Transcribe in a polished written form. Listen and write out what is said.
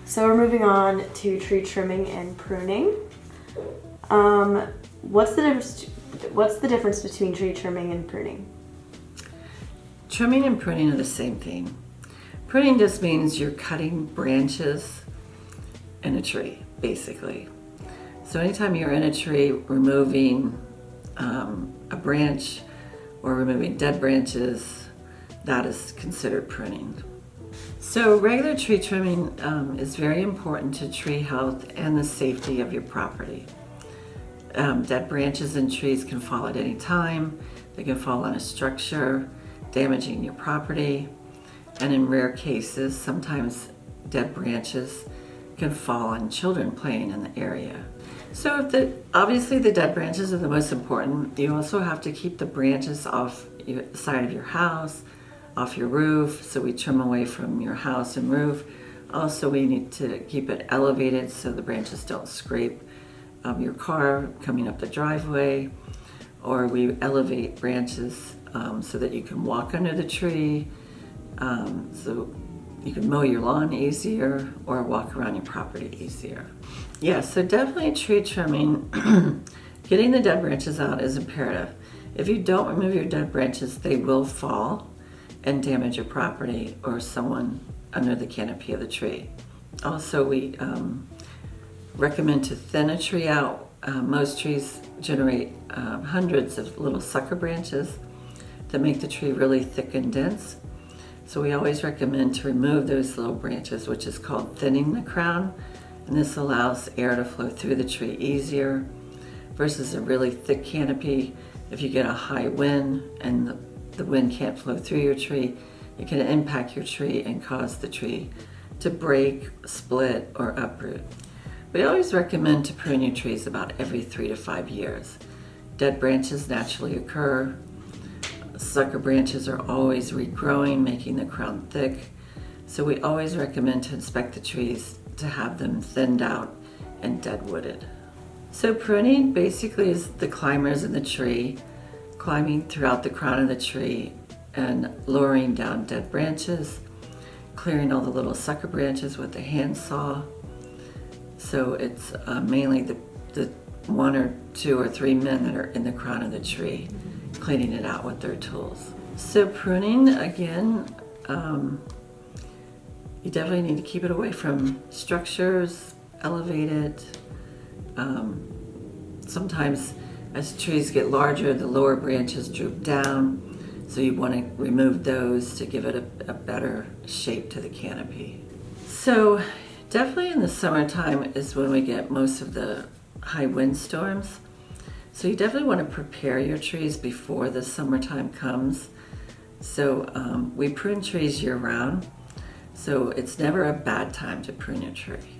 So we're moving on to tree trimming and pruning. What's the difference between tree trimming and pruning? Trimming and pruning are the same thing. Pruning just means you're cutting branches in a tree, basically. So anytime you're in a tree removing a branch or removing dead branches, that is considered pruning. So regular tree trimming is very important to tree health and the safety of your property. Dead branches in trees can fall at any time. They can fall on a structure, damaging your property. And in rare cases, sometimes dead branches can fall on children playing in the area. So obviously the dead branches are the most important. You also have to keep the branches off the side of your house, off your roof, so we trim away from your house and roof. Also, we need to keep it elevated so the branches don't scrape your car coming up the driveway, or we elevate branches so that you can walk under the tree, so you can mow your lawn easier or walk around your property easier. Yeah, so definitely tree trimming, getting the dead branches out is imperative. If you don't remove your dead branches, they will fall and damage your property or someone under the canopy of the tree. Also, we recommend to thin a tree out. Most trees generate hundreds of little sucker branches that make the tree really thick and dense. So we always recommend to remove those little branches, which is called thinning the crown. And this allows air to flow through the tree easier versus a really thick canopy. If you get a high wind and the wind can't flow through your tree, it can impact your tree and cause the tree to break, split, or uproot. We always recommend to prune your trees about every 3 to 5 years. Dead branches naturally occur. Sucker branches are always regrowing, making the crown thick. So we always recommend to inspect the trees to have them thinned out and dead wooded. So pruning basically is the climbers in the tree, climbing throughout the crown of the tree and lowering down dead branches, clearing all the little sucker branches with a handsaw. So it's mainly the 1 or 2 or 3 men that are in the crown of the tree, cleaning it out with their tools. So pruning, again, you definitely need to keep it away from structures, elevate it. Sometimes as trees get larger, the lower branches droop down, so you want to remove those to give it a better shape to the canopy. So definitely in the summertime is when we get most of the high wind storms. So you definitely want to prepare your trees before the summertime comes. So we prune trees year round, so it's never a bad time to prune your tree.